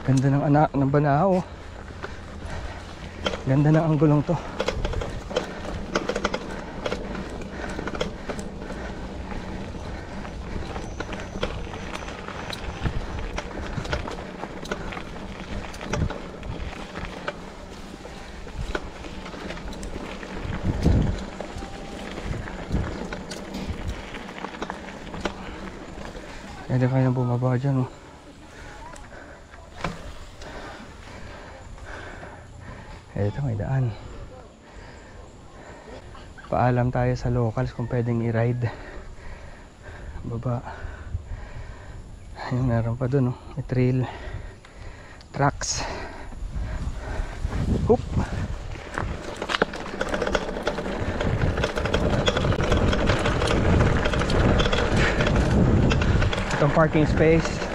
Ganda ng anak ng Banao. Ganda ng anggulong to. Pwede kayo nang bumaba dyan, oh. Ito, may daan. Paalam tayo sa locals kung pwedeng i-ride. Baba. Ayun, meron pa dun, oh. May trail tracks. Hoop! Itong parking space.